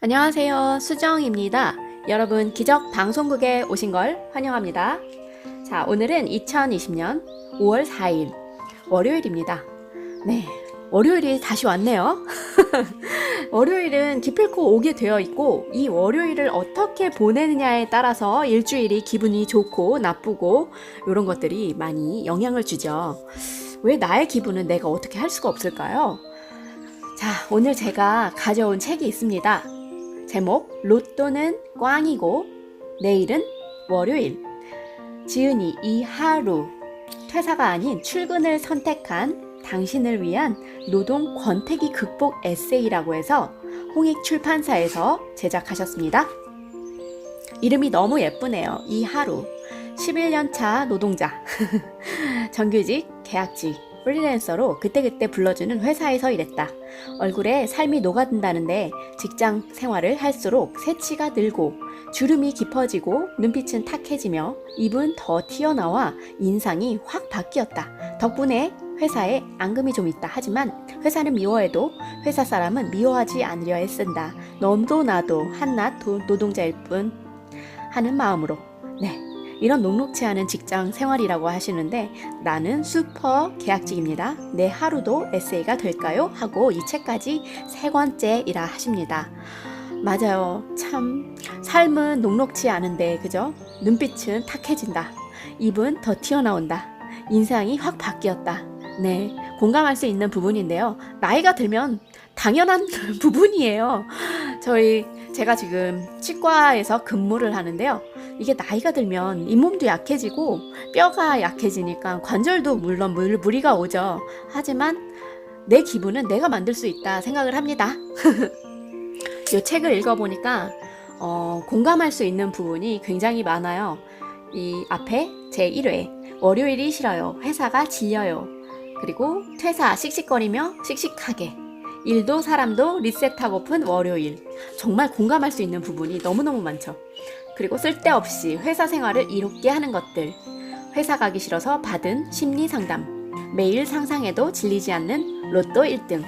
안녕하세요. 수정입니다. 여러분 기적 방송국에 오신 걸 환영합니다. 자, 오늘은 2020년 5월 4일 월요일입니다. 네, 월요일이 다시 왔네요. 월요일은 기필코 오게 되어 있고 이 월요일을 어떻게 보내느냐에 따라서 일주일이 기분이 좋고 나쁘고 이런 것들이 많이 영향을 주죠. 왜 나의 기분은 내가 어떻게 할 수가 없을까요? 자, 오늘 제가 가져온 책이 있습니다. 제목 로또는 꽝이고 내일은 월요일. 지은이 이하루. 퇴사가 아닌 출근을 선택한 당신을 위한 노동 권태기 극복 에세이라고 해서 홍익 출판사에서 제작하셨습니다. 이름이 너무 예쁘네요. 이하루. 11년차 노동자. 정규직, 계약직, 프리랜서로 그때그때 불러주는 회사에서 일했다. 얼굴에 삶이 녹아든다는데 직장 생활을 할수록 새치가 늘고 주름이 깊어지고 눈빛은 탁해지며 입은 더 튀어나와 인상이 확 바뀌었다. 덕분에 회사에 앙금이 좀 있다. 하지만 회사는 미워해도 회사 사람은 미워하지 않으려 애쓴다. 너도 나도 한낱 노동자일 뿐 하는 마음으로. 네. 이런 녹록치 않은 직장 생활이라고 하시는데 나는 슈퍼 계약직입니다. 내 하루도 에세이가 될까요? 하고 이 책까지 3권째이라 하십니다. 맞아요. 참 삶은 녹록치 않은데 그죠? 눈빛은 탁해진다. 입은 더 튀어나온다. 인상이 확 바뀌었다. 네, 공감할 수 있는 부분인데요. 나이가 들면 당연한 부분이에요. 제가 지금 치과에서 근무를 하는데요. 이게 나이가 들면 잇몸도 약해지고 뼈가 약해지니까 관절도 물론 무리가 오죠. 하지만 내 기분은 내가 만들 수 있다 생각을 합니다. 이 책을 읽어보니까 공감할 수 있는 부분이 굉장히 많아요. 이 앞에 제1회 월요일이 싫어요. 회사가 질려요. 그리고 퇴사 씩씩거리며 씩씩하게 일도 사람도 리셋하고픈 월요일. 정말 공감할 수 있는 부분이 너무너무 많죠. 그리고 쓸데없이 회사 생활을 이롭게 하는 것들. 회사 가기 싫어서 받은 심리 상담. 매일 상상해도 질리지 않는 로또 1등.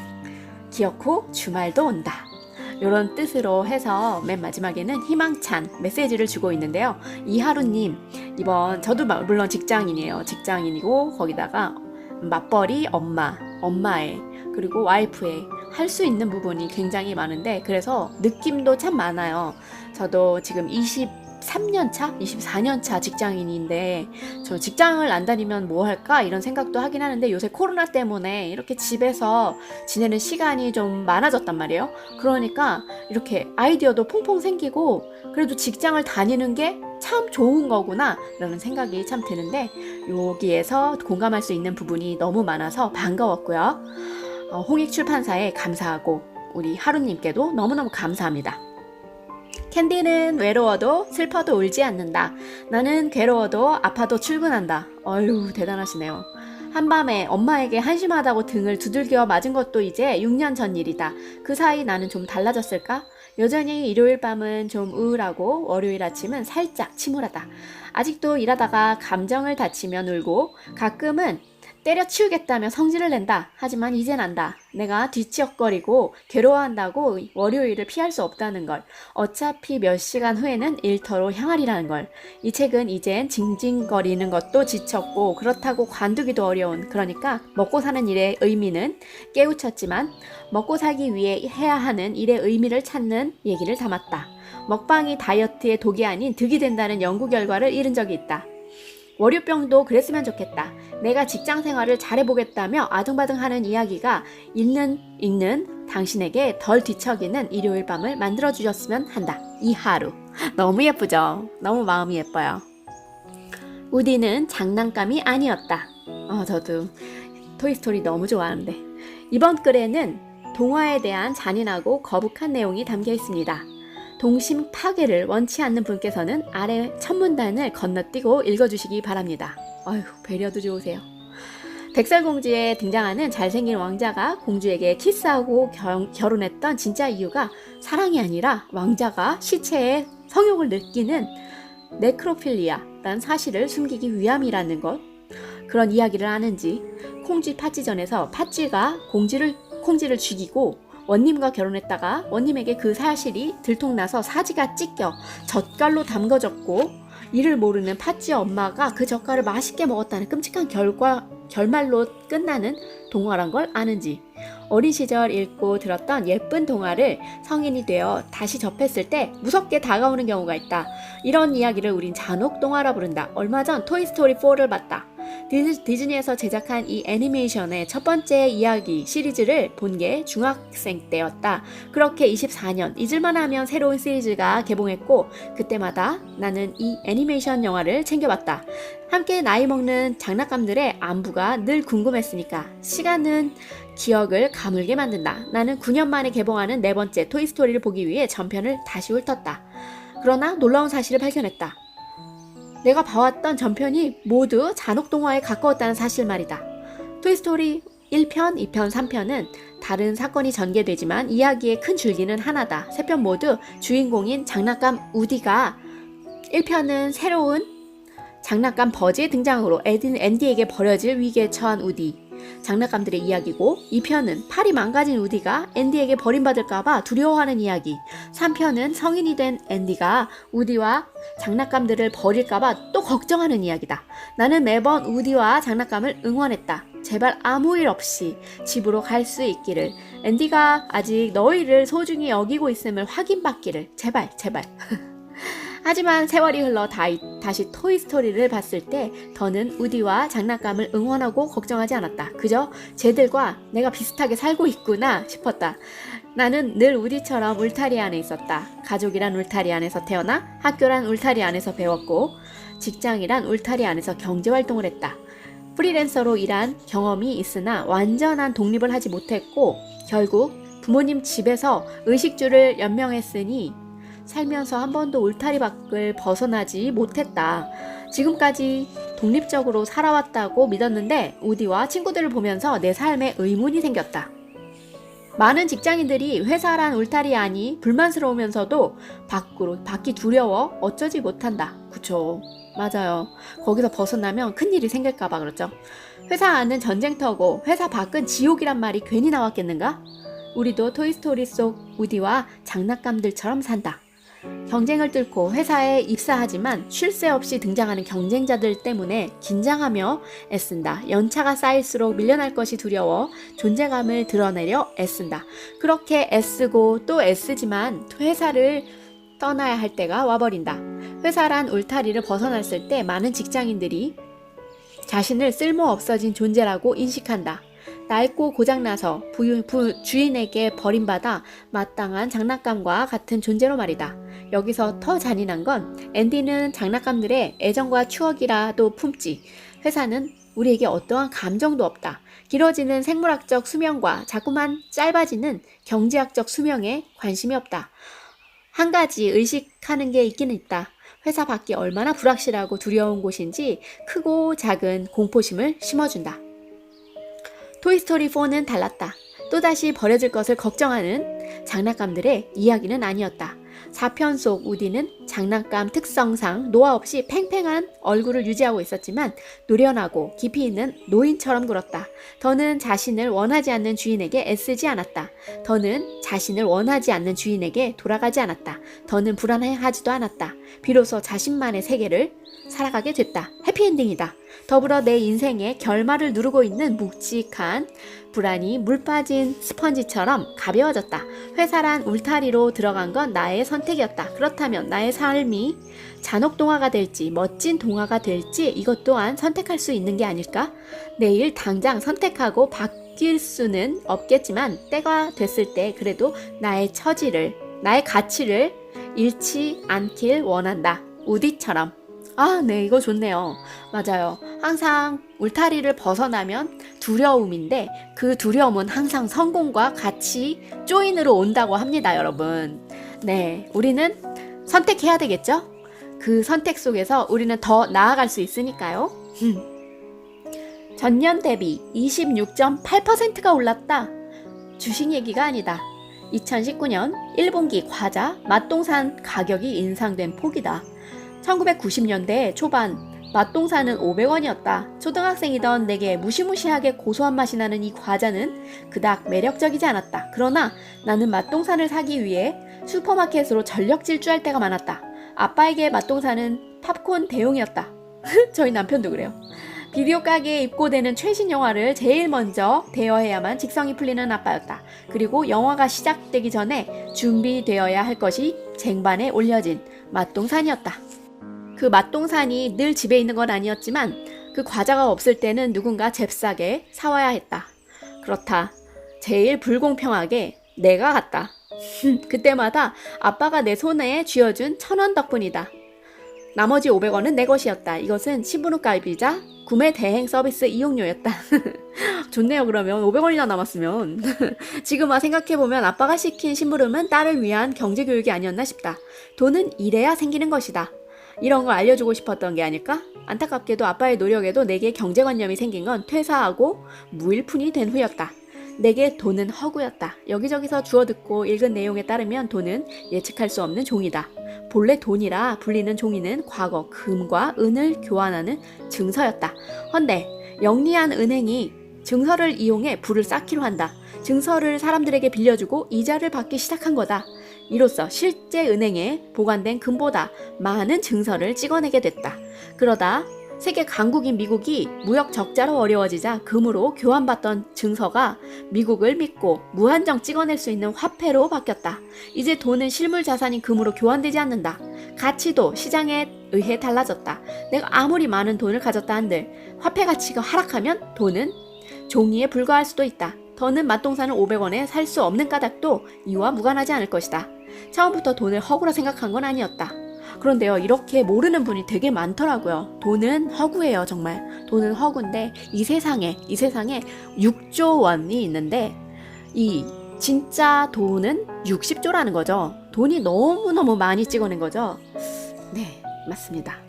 기어코 주말도 온다. 이런 뜻으로 해서 맨 마지막에는 희망찬 메시지를 주고 있는데요. 이하루님, 저도 물론 직장인이에요. 직장인이고 거기다가 맞벌이 엄마의 그리고 와이프의 할 수 있는 부분이 굉장히 많은데 그래서 느낌도 참 많아요. 저도 지금 23년차, 24년차 직장인인데 저 직장을 안 다니면 뭐 할까 이런 생각도 하긴 하는데 요새 코로나 때문에 이렇게 집에서 지내는 시간이 좀 많아졌단 말이에요. 그러니까 이렇게 아이디어도 퐁퐁 생기고 그래도 직장을 다니는 게 참 좋은 거구나 라는 생각이 참 드는데 여기에서 공감할 수 있는 부분이 너무 많아서 반가웠고요. 홍익 출판사에 감사하고 우리 하루님께도 너무너무 감사합니다. 캔디는 외로워도 슬퍼도 울지 않는다. 나는 괴로워도 아파도 출근한다. 어휴, 대단하시네요. 한밤에 엄마에게 한심하다고 등을 두들겨 맞은 것도 이제 6년 전 일이다. 그 사이 나는 좀 달라졌을까? 여전히 일요일 밤은 좀 우울하고 월요일 아침은 살짝 침울하다. 아직도 일하다가 감정을 다치면 울고 가끔은 때려치우겠다며 성질을 낸다. 하지만 이젠 안다. 내가 뒤치역거리고 괴로워한다고 월요일을 피할 수 없다는 걸. 어차피 몇 시간 후에는 일터로 향하리라는 걸. 이 책은 이젠 징징거리는 것도 지쳤고 그렇다고 관두기도 어려운, 그러니까 먹고 사는 일의 의미는 깨우쳤지만 먹고 살기 위해 해야 하는 일의 의미를 찾는 얘기를 담았다. 먹방이 다이어트의 독이 아닌 득이 된다는 연구 결과를 잃은 적이 있다. 월요병도 그랬으면 좋겠다. 내가 직장 생활을 잘해보겠다며 아등바등하는 이야기가 읽는 당신에게 덜 뒤척이는 일요일 밤을 만들어주셨으면 한다. 이하루. 너무 예쁘죠? 너무 마음이 예뻐요. 우디는 장난감이 아니었다. 저도 토이스토리 너무 좋아하는데. 이번 글에는 동화에 대한 잔인하고 거북한 내용이 담겨 있습니다. 동심 파괴를 원치 않는 분께서는 아래 첫 문단을 건너뛰고 읽어주시기 바랍니다. 어휴, 배려도 좋으세요. 백설공주에 등장하는 잘생긴 왕자가 공주에게 키스하고 결혼했던 진짜 이유가 사랑이 아니라 왕자가 시체에 성욕을 느끼는 네크로필리아라는 사실을 숨기기 위함이라는 것. 그런 이야기를 하는지 콩쥐 파찌전에서 파쥐가 콩쥐를 죽이고 원님과 결혼했다가 원님에게 그 사실이 들통나서 사지가 찢겨 젓갈로 담궈졌고 이를 모르는 팥쥐 엄마가 그 젓갈을 맛있게 먹었다는 끔찍한 결말로 끝나는 동화란 걸 아는지, 어린 시절 읽고 들었던 예쁜 동화를 성인이 되어 다시 접했을 때 무섭게 다가오는 경우가 있다. 이런 이야기를 우린 잔혹 동화라 부른다. 얼마 전 토이스토리 4를 봤다. 디즈니에서 제작한 이 애니메이션의 첫 번째 이야기 시리즈를 본 게 중학생 때였다. 그렇게 24년 잊을만 하면 새로운 시리즈가 개봉했고 그때마다 나는 이 애니메이션 영화를 챙겨봤다. 함께 나이 먹는 장난감들의 안부가 늘 궁금했으니까. 시간은 기억을 가물게 만든다. 나는 9년 만에 개봉하는 네 번째 토이스토리를 보기 위해 전편을 다시 훑었다. 그러나 놀라운 사실을 발견했다. 내가 봐왔던 전편이 모두 잔혹동화에 가까웠다는 사실 말이다. 토이스토리 1편, 2편, 3편은 다른 사건이 전개되지만 이야기의 큰 줄기는 하나다. 세 편 모두 주인공인 장난감 우디가 1편은 새로운 장난감 버즈의 등장으로 앤디에게 버려질 위기에 처한 우디, 장난감들의 이야기고 2편은 팔이 망가진 우디가 앤디에게 버림받을까봐 두려워하는 이야기, 3편은 성인이 된 앤디가 우디와 장난감들을 버릴까봐 또 걱정하는 이야기다. 나는 매번 우디와 장난감을 응원했다. 제발 아무 일 없이 집으로 갈 수 있기를, 앤디가 아직 너희를 소중히 여기고 있음을 확인받기를, 제발. 하지만 세월이 흘러 다시 토이스토리를 봤을 때 더는 우디와 장난감을 응원하고 걱정하지 않았다. 그저 쟤들과 내가 비슷하게 살고 있구나 싶었다. 나는 늘 우디처럼 울타리 안에 있었다. 가족이란 울타리 안에서 태어나 학교란 울타리 안에서 배웠고 직장이란 울타리 안에서 경제활동을 했다. 프리랜서로 일한 경험이 있으나 완전한 독립을 하지 못했고 결국 부모님 집에서 의식주를 연명했으니 살면서 한 번도 울타리 밖을 벗어나지 못했다. 지금까지 독립적으로 살아왔다고 믿었는데 우디와 친구들을 보면서 내 삶에 의문이 생겼다. 많은 직장인들이 회사란 울타리 안이 불만스러우면서도 밖이 두려워 어쩌지 못한다. 그쵸? 맞아요. 거기서 벗어나면 큰일이 생길까봐 그렇죠. 회사 안은 전쟁터고 회사 밖은 지옥이란 말이 괜히 나왔겠는가? 우리도 토이스토리 속 우디와 장난감들처럼 산다. 경쟁을 뚫고 회사에 입사하지만 쉴 새 없이 등장하는 경쟁자들 때문에 긴장하며 애쓴다. 연차가 쌓일수록 밀려날 것이 두려워 존재감을 드러내려 애쓴다. 그렇게 애쓰고 또 애쓰지만 회사를 떠나야 할 때가 와버린다. 회사란 울타리를 벗어났을 때 많은 직장인들이 자신을 쓸모없어진 존재라고 인식한다. 낡고 고장나서 주인에게 버림받아 마땅한 장난감과 같은 존재로 말이다. 여기서 더 잔인한 건 앤디는 장난감들의 애정과 추억이라도 품지 회사는 우리에게 어떠한 감정도 없다. 길어지는 생물학적 수명과 자꾸만 짧아지는 경제학적 수명에 관심이 없다. 한 가지 의식하는 게 있기는 있다. 회사 밖이 얼마나 불확실하고 두려운 곳인지 크고 작은 공포심을 심어준다. 토이스토리 4는 달랐다. 또다시 버려질 것을 걱정하는 장난감들의 이야기는 아니었다. 4편 속 우디는 장난감 특성상 노화 없이 팽팽한 얼굴을 유지하고 있었지만 노련하고 깊이 있는 노인처럼 굴었다. 더는 자신을 원하지 않는 주인에게 애쓰지 않았다. 더는 자신을 원하지 않는 주인에게 돌아가지 않았다. 더는 불안해하지도 않았다. 비로소 자신만의 세계를 살아가게 됐다. 해피엔딩이다. 더불어 내 인생의 결말을 누르고 있는 묵직한 불안이 물 빠진 스펀지처럼 가벼워졌다. 회사란 울타리로 들어간 건 나의 선택이었다. 그렇다면 나의 삶이 잔혹 동화가 될지 멋진 동화가 될지 이것 또한 선택할 수 있는 게 아닐까? 내일 당장 선택하고 바뀔 수는 없겠지만 때가 됐을 때 그래도 나의 가치를 잃지 않길 원한다. 우디처럼. 네, 이거 좋네요. 맞아요. 항상 울타리를 벗어나면 두려움인데 그 두려움은 항상 성공과 같이 조인으로 온다고 합니다, 여러분. 네, 우리는 선택해야 되겠죠? 그 선택 속에서 우리는 더 나아갈 수 있으니까요. 전년 대비 26.8%가 올랐다. 주식 얘기가 아니다. 2019년 1분기 과자 맛동산 가격이 인상된 폭이다. 1990년대 초반 맛동산은 500원이었다. 초등학생이던 내게 무시무시하게 고소한 맛이 나는 이 과자는 그닥 매력적이지 않았다. 그러나 나는 맛동산을 사기 위해 슈퍼마켓으로 전력 질주할 때가 많았다. 아빠에게 맛동산은 팝콘 대용이었다. 저희 남편도 그래요. 비디오 가게에 입고되는 최신 영화를 제일 먼저 대여해야만 직성이 풀리는 아빠였다. 그리고 영화가 시작되기 전에 준비되어야 할 것이 쟁반에 올려진 맛동산이었다. 그 맛동산이 늘 집에 있는 건 아니었지만 그 과자가 없을 때는 누군가 잽싸게 사와야 했다. 그렇다. 제일 불공평하게 내가 갔다. 그때마다 아빠가 내 손에 쥐어준 1,000원 덕분이다. 나머지 500원은 내 것이었다. 이것은 신부름값이자 구매 대행 서비스 이용료였다. 좋네요. 그러면 500원이나 남았으면. 지금 생각해보면 아빠가 시킨 심부름은 딸을 위한 경제교육이 아니었나 싶다. 돈은 이래야 생기는 것이다. 이런 걸 알려주고 싶었던 게 아닐까? 안타깝게도 아빠의 노력에도 내게 경제관념이 생긴 건 퇴사하고 무일푼이 된 후였다. 내게 돈은 허구였다. 여기저기서 주워듣고 읽은 내용에 따르면 돈은 예측할 수 없는 종이다. 본래 돈이라 불리는 종이는 과거 금과 은을 교환하는 증서였다. 헌데 영리한 은행이 증서를 이용해 부를 쌓기로 한다. 증서를 사람들에게 빌려주고 이자를 받기 시작한 거다. 이로써 실제 은행에 보관된 금보다 많은 증서를 찍어내게 됐다. 그러다 세계 강국인 미국이 무역 적자로 어려워지자 금으로 교환받던 증서가 미국을 믿고 무한정 찍어낼 수 있는 화폐로 바뀌었다. 이제 돈은 실물 자산인 금으로 교환되지 않는다. 가치도 시장에 의해 달라졌다. 내가 아무리 많은 돈을 가졌다 한들 화폐 가치가 하락하면 돈은 종이에 불과할 수도 있다. 더는 맛동산을 500원에 살 수 없는 까닭도 이와 무관하지 않을 것이다. 처음부터 돈을 허구라 생각한 건 아니었다. 그런데요, 이렇게 모르는 분이 되게 많더라고요. 돈은 허구예요, 정말. 돈은 허구인데 이 세상에 6조 원이 있는데 이 진짜 돈은 60조라는 거죠. 돈이 너무너무 많이 찍어낸 거죠. 네, 맞습니다.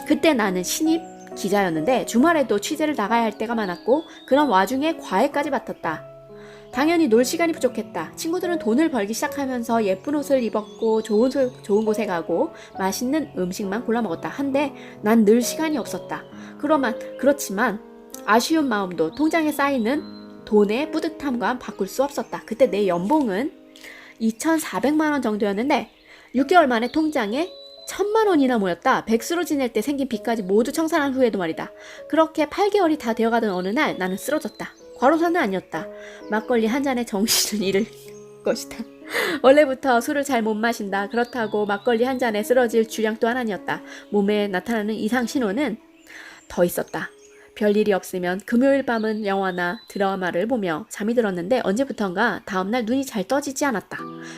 그때 나는 신입 기자였는데 주말에도 취재를 나가야 할 때가 많았고 그런 와중에 과외까지 맡았다. 당연히 놀 시간이 부족했다. 친구들은 돈을 벌기 시작하면서 예쁜 옷을 입었고 좋은 곳에 가고 맛있는 음식만 골라 먹었다. 한데 난 늘 시간이 없었다. 그렇지만 아쉬운 마음도 통장에 쌓이는 돈의 뿌듯함과 바꿀 수 없었다. 그때 내 연봉은 2,400만 원 정도였는데 6개월 만에 통장에 1,000만 원이나 모였다. 백수로 지낼 때 생긴 빚까지 모두 청산한 후에도 말이다. 그렇게 8개월이 다 되어가던 어느 날 나는 쓰러졌다. 과로사는 아니었다. 막걸리 한 잔에 정신을 잃을 것이다. 원래부터 술을 잘 못 마신다. 그렇다고 막걸리 한 잔에 쓰러질 주량 또한 아니었다. 몸에 나타나는 이상 신호는 더 있었다. 별일이 없으면 금요일 밤은 영화나 드라마를 보며 잠이 들었는데 언제부턴가 다음날 눈이 잘 떠지지 않았다.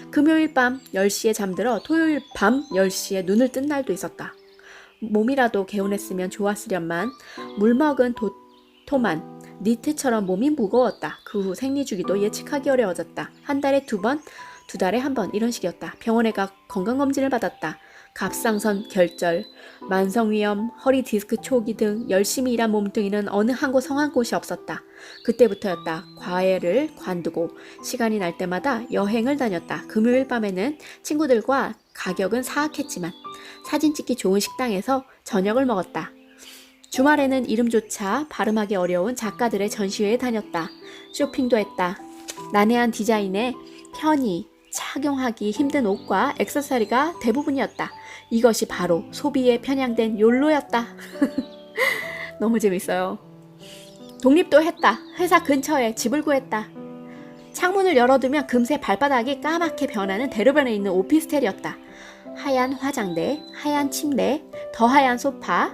금요일 밤 10시에 잠들어 토요일 밤 10시에 눈을 뜬 날도 있었다. 몸이라도 개운했으면 좋았으련만 물먹은 도톰한 니트처럼 몸이 무거웠다. 그 후 생리주기도 예측하기 어려워졌다. 한 달에 2번, 2달에 1번 이런 식이었다. 병원에 가 건강검진을 받았다. 갑상선 결절, 만성위염, 허리 디스크 초기 등 열심히 일한 몸뚱이는 어느 한 곳 성한 곳이 없었다. 그때부터였다. 과외를 관두고 시간이 날 때마다 여행을 다녔다. 금요일 밤에는 친구들과 가격은 사악했지만 사진 찍기 좋은 식당에서 저녁을 먹었다. 주말에는 이름조차 발음하기 어려운 작가들의 전시회에 다녔다. 쇼핑도 했다. 난해한 디자인에 편히 착용하기 힘든 옷과 액세서리가 대부분이었다. 이것이 바로 소비에 편향된 욜로였다. 너무 재밌어요. 독립도 했다. 회사 근처에 집을 구했다. 창문을 열어두면 금세 발바닥이 까맣게 변하는 대로변에 있는 오피스텔이었다. 하얀 화장대, 하얀 침대, 더 하얀 소파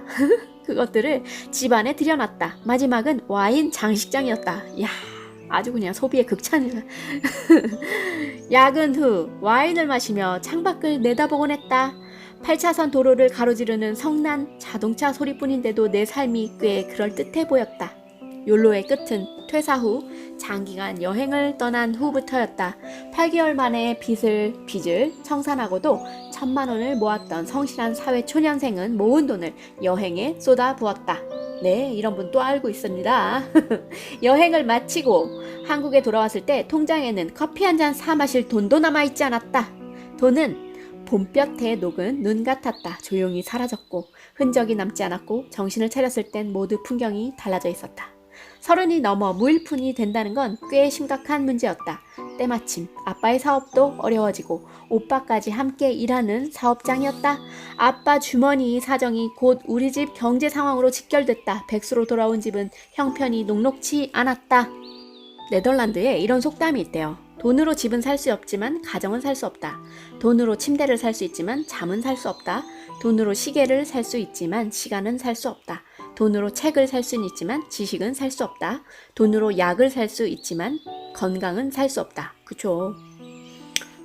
그것들을 집안에 들여놨다. 마지막은 와인 장식장이었다. 이야, 아주 그냥 소비의 극찬이다. 야근 후 와인을 마시며 창밖을 내다보곤 했다. 8차선 도로를 가로지르는 성난 자동차 소리뿐인데도 내 삶이 꽤 그럴듯해 보였다. 욜로의 끝은 퇴사 후 장기간 여행을 떠난 후부터였다. 8개월 만에 빚을 청산하고도 1,000만 원을 모았던 성실한 사회초년생은 모은 돈을 여행에 쏟아부었다. 네, 이런 분 또 알고 있습니다. 여행을 마치고 한국에 돌아왔을 때 통장에는 커피 한 잔 사 마실 돈도 남아있지 않았다. 돈은 봄볕에 녹은 눈 같았다. 조용히 사라졌고 흔적이 남지 않았고 정신을 차렸을 땐 모두 풍경이 달라져 있었다. 30이 넘어 무일푼이 된다는 건 꽤 심각한 문제였다. 때마침 아빠의 사업도 어려워지고 오빠까지 함께 일하는 사업장이었다. 아빠 주머니 사정이 곧 우리 집 경제 상황으로 직결됐다. 백수로 돌아온 집은 형편이 녹록치 않았다. 네덜란드에 이런 속담이 있대요. 돈으로 집은 살 수 없지만 가정은 살 수 없다. 돈으로 침대를 살 수 있지만 잠은 살 수 없다. 돈으로 시계를 살 수 있지만 시간은 살 수 없다. 돈으로 책을 살 수는 있지만 지식은 살 수 없다. 돈으로 약을 살 수 있지만 건강은 살 수 없다. 그쵸?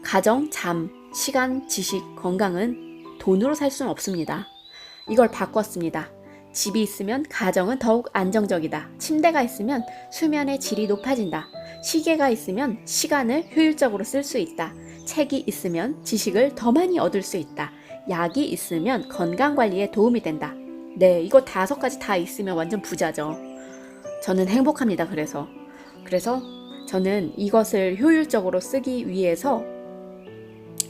가정, 잠, 시간, 지식, 건강은 돈으로 살 수는 없습니다. 이걸 바꿨습니다. 집이 있으면 가정은 더욱 안정적이다. 침대가 있으면 수면의 질이 높아진다. 시계가 있으면 시간을 효율적으로 쓸 수 있다. 책이 있으면 지식을 더 많이 얻을 수 있다. 약이 있으면 건강관리에 도움이 된다. 네, 이거 5가지 다 있으면 완전 부자죠. 저는 행복합니다. 그래서 저는 이것을 효율적으로 쓰기 위해서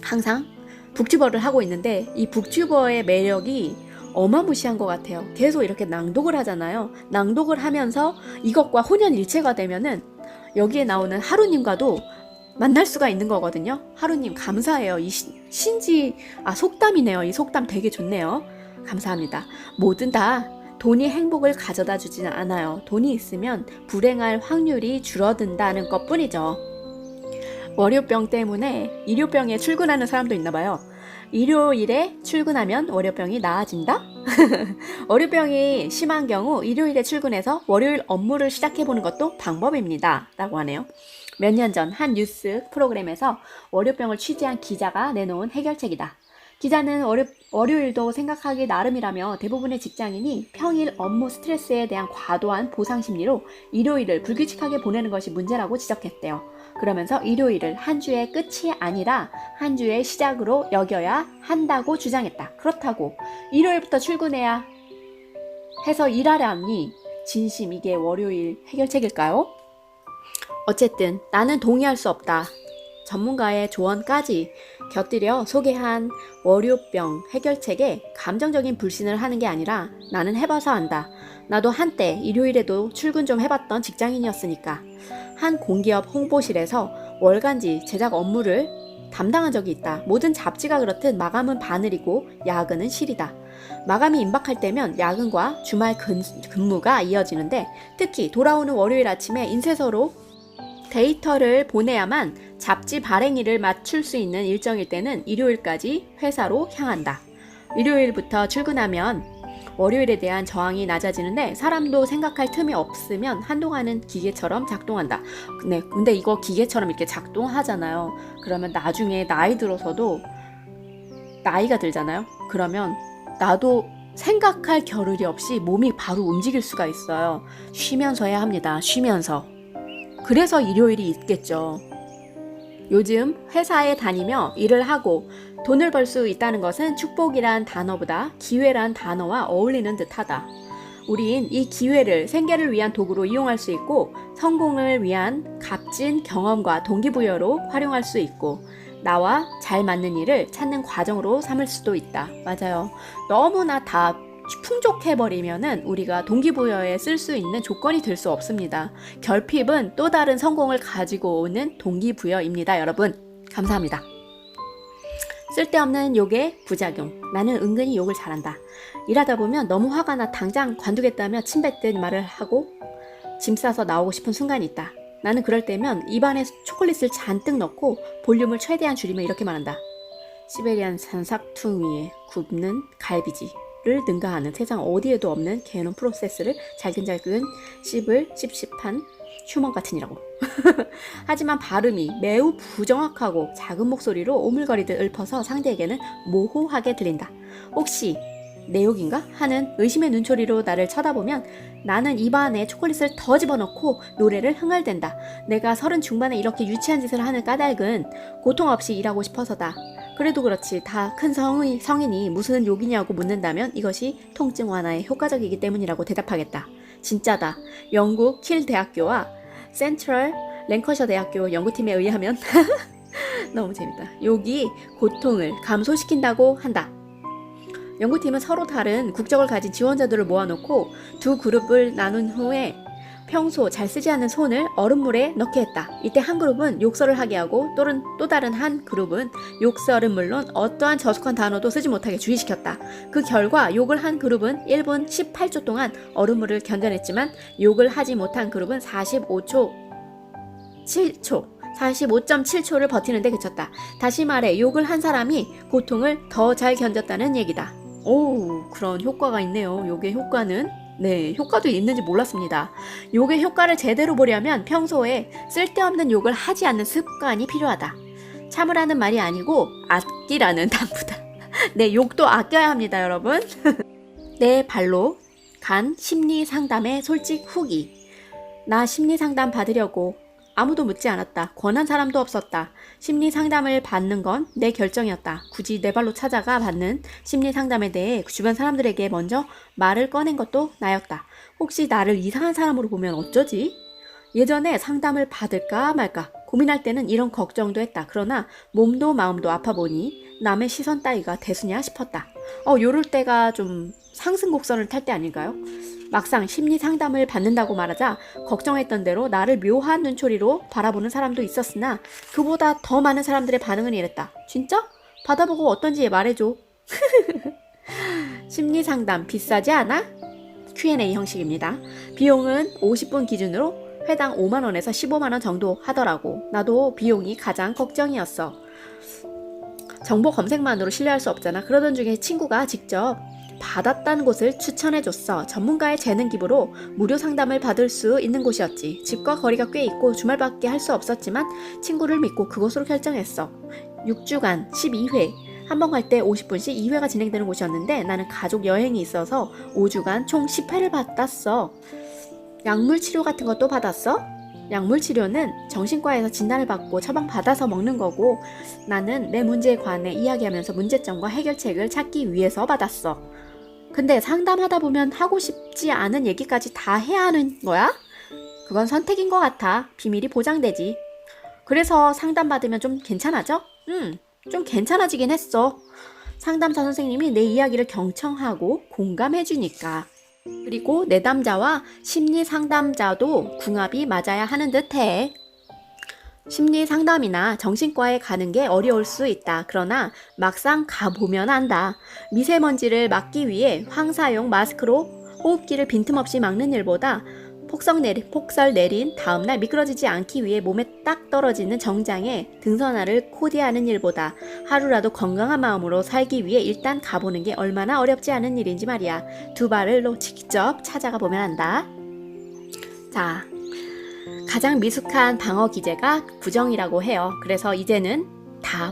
항상 북튜버를 하고 있는데 이 북튜버의 매력이 어마무시한 것 같아요. 계속 이렇게 낭독을 하잖아요. 낭독을 하면서 이것과 혼연일체가 되면은 여기에 나오는 하루님과도 만날 수가 있는 거거든요. 하루님 감사해요. 이 속담이네요. 이 속담 되게 좋네요. 감사합니다. 뭐든 다 돈이 행복을 가져다 주지는 않아요. 돈이 있으면 불행할 확률이 줄어든다는 것 뿐이죠. 월요병 때문에 일요병에 출근하는 사람도 있나 봐요. 일요일에 출근하면 월요병이 나아진다? 월요병이 심한 경우 일요일에 출근해서 월요일 업무를 시작해보는 것도 방법입니다. 라고 하네요. 몇 년 전 한 뉴스 프로그램에서 월요병을 취재한 기자가 내놓은 해결책이다. 기자는 월요일도 생각하기 나름이라며 대부분의 직장인이 평일 업무 스트레스에 대한 과도한 보상 심리로 일요일을 불규칙하게 보내는 것이 문제라고 지적했대요. 그러면서 일요일을 한 주의 끝이 아니라 한 주의 시작으로 여겨야 한다고 주장했다. 그렇다고 일요일부터 출근해야 해서 일하라니 진심 이게 월요일 해결책일까요? 어쨌든 나는 동의할 수 없다. 전문가의 조언까지 곁들여 소개한 월요병 해결책에 감정적인 불신을 하는 게 아니라 나는 해봐서 안다. 나도 한때 일요일에도 출근 좀 해봤던 직장인이었으니까. 한 공기업 홍보실에서 월간지 제작 업무를 담당한 적이 있다. 모든 잡지가 그렇듯 마감은 바늘이고 야근은 실이다. 마감이 임박할 때면 야근과 주말 근무가 이어지는데 특히 돌아오는 월요일 아침에 인쇄소로 데이터를 보내야만 잡지 발행일을 맞출 수 있는 일정일 때는 일요일까지 회사로 향한다. 일요일부터 출근하면 월요일에 대한 저항이 낮아지는데 사람도 생각할 틈이 없으면 한동안은 기계처럼 작동한다. 네, 근데 이거 기계처럼 이렇게 작동하잖아요. 그러면 나중에 나이 들어서도 나이가 들잖아요. 그러면 나도 생각할 겨를이 없이 몸이 바로 움직일 수가 있어요. 쉬면서 해야 합니다. 쉬면서. 그래서 일요일이 있겠죠. 요즘 회사에 다니며 일을 하고 돈을 벌 수 있다는 것은 축복이란 단어보다 기회란 단어와 어울리는 듯하다. 우린 이 기회를 생계를 위한 도구로 이용할 수 있고 성공을 위한 값진 경험과 동기부여로 활용할 수 있고 나와 잘 맞는 일을 찾는 과정으로 삼을 수도 있다. 맞아요. 너무나 다 풍족해버리면은 우리가 동기부여에 쓸 수 있는 조건이 될 수 없습니다. 결핍은 또 다른 성공을 가지고 오는 동기부여입니다. 여러분 감사합니다. 쓸데없는 욕의 부작용. 나는 은근히 욕을 잘한다. 일하다 보면 너무 화가 나 당장 관두겠다며 침뱉듯 말을 하고 짐 싸서 나오고 싶은 순간이 있다. 나는 그럴 때면 입안에 초콜릿을 잔뜩 넣고 볼륨을 최대한 줄이며 이렇게 말한다. 시베리안 산삭퉁 위에 굽는 갈비지 를 능가하는 세상 어디에도 없는 게노 프로세스를 잘근잘근 씹을 씹씹한 휴먼 같으니라고. 하지만 발음이 매우 부정확하고 작은 목소리로 오물거리듯 읊어서 상대에게는 모호하게 들린다. 혹시 내 욕인가? 하는 의심의 눈초리로 나를 쳐다보면 나는 입안에 초콜릿을 더 집어넣고 노래를 흥얼댄다. 내가 30 중반에 이렇게 유치한 짓을 하는 까닭은 고통 없이 일하고 싶어서다. 그래도 그렇지 다 큰 성인이 무슨 욕이냐고 묻는다면 이것이 통증 완화에 효과적이기 때문이라고 대답하겠다. 진짜다. 영국 킬 대학교와 센트럴 랭커셔 대학교 연구팀에 의하면 너무 재밌다. 욕이 고통을 감소시킨다고 한다. 연구팀은 서로 다른 국적을 가진 지원자들을 모아놓고 두 그룹을 나눈 후에 평소 잘 쓰지 않는 손을 얼음물에 넣게 했다. 이때 한 그룹은 욕설을 하게 하고 또 다른 한 그룹은 욕설은 물론 어떠한 저속한 단어도 쓰지 못하게 주의시켰다. 그 결과 욕을 한 그룹은 1분 18초 동안 얼음물을 견뎌냈지만 욕을 하지 못한 그룹은 45.7초를 버티는데 그쳤다. 다시 말해 욕을 한 사람이 고통을 더 잘 견뎠다는 얘기다. 오, 그런 효과가 있네요. 욕의 효과는. 네, 효과도 있는지 몰랐습니다. 욕의 효과를 제대로 보려면 평소에 쓸데없는 욕을 하지 않는 습관이 필요하다. 참으라는 말이 아니고 아끼라는 단부다. 네, 욕도 아껴야 합니다, 여러분. 내 발로 간 심리 상담의 솔직 후기. 나 심리 상담 받으려고 아무도 묻지 않았다. 권한 사람도 없었다. 심리 상담을 받는 건 내 결정이었다. 굳이 내 발로 찾아가 받는 심리 상담에 대해 주변 사람들에게 먼저 말을 꺼낸 것도 나였다. 혹시 나를 이상한 사람으로 보면 어쩌지? 예전에 상담을 받을까 말까 고민할 때는 이런 걱정도 했다. 그러나 몸도 마음도 아파 보니 남의 시선 따위가 대수냐 싶었다. 요럴 때가 좀 상승 곡선을 탈 때 아닐까요? 막상 심리 상담을 받는다고 말하자 걱정했던 대로 나를 묘한 눈초리로 바라보는 사람도 있었으나 그보다 더 많은 사람들의 반응은 이랬다. 진짜? 받아보고 어떤지 말해줘. 심리 상담 비싸지 않아? Q&A 형식입니다. 비용은 50분 기준으로 회당 5만원에서 15만원 정도 하더라고. 나도 비용이 가장 걱정이었어. 정보 검색만으로 신뢰할 수 없잖아. 그러던 중에 친구가 직접 받았다는 곳을 추천해줬어. 전문가의 재능 기부로 무료 상담을 받을 수 있는 곳이었지. 집과 거리가 꽤 있고 주말밖에 할 수 없었지만 친구를 믿고 그곳으로 결정했어. 6주간 12회 한 번 갈 때 50분씩 2회가 진행되는 곳이었는데 나는 가족 여행이 있어서 5주간 총 10회를 받았어. 약물 치료 같은 것도 받았어? 약물 치료는 정신과에서 진단을 받고 처방받아서 먹는 거고 나는 내 문제에 관해 이야기하면서 문제점과 해결책을 찾기 위해서 받았어. 근데 상담하다 보면 하고 싶지 않은 얘기까지 다 해야 하는 거야? 그건 선택인 것 같아. 비밀이 보장되지. 그래서 상담받으면 좀 괜찮아져? 좀 괜찮아지긴 했어. 상담사 선생님이 내 이야기를 경청하고 공감해주니까. 그리고 내담자와 심리 상담자도 궁합이 맞아야 하는 듯해. 심리 상담이나 정신과에 가는 게 어려울 수 있다. 그러나 막상 가보면 안다. 미세먼지를 막기 위해 황사용 마스크로 호흡기를 빈틈없이 막는 일보다 폭설 내린 다음날 미끄러지지 않기 위해 몸에 딱 떨어지는 정장에 등산화를 코디하는 일보다 하루라도 건강한 마음으로 살기 위해 일단 가보는 게 얼마나 어렵지 않은 일인지 말이야. 두 발로 직접 찾아가 보면 안다. 자, 가장 미숙한 방어 기제가 부정이라고 해요. 그래서 이제는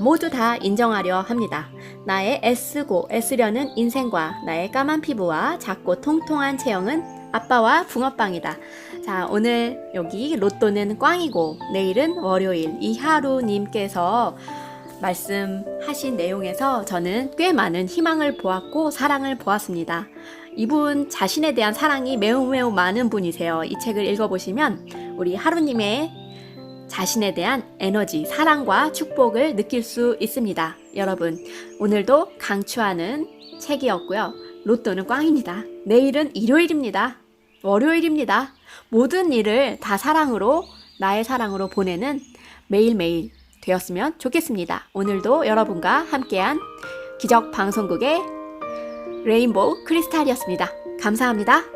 모두 다 인정하려 합니다. 나의 애쓰려는 인생과 나의 까만 피부와 작고 통통한 체형은 아빠와 붕어빵이다. 자, 오늘 여기 로또는 꽝이고 내일은 월요일 이하루님께서 말씀하신 내용에서 저는 꽤 많은 희망을 보았고 사랑을 보았습니다. 이분 자신에 대한 사랑이 매우 많은 분이세요. 이 책을 읽어보시면 우리 하루님의 자신에 대한 에너지, 사랑과 축복을 느낄 수 있습니다. 여러분, 오늘도 강추하는 책이었고요. 로또는 꽝입니다. 내일은 일요일입니다. 월요일입니다. 모든 일을 다 나의 사랑으로 보내는 매일매일 되었으면 좋겠습니다. 오늘도 여러분과 함께한 기적방송국의 레인보우 크리스탈이었습니다. 감사합니다.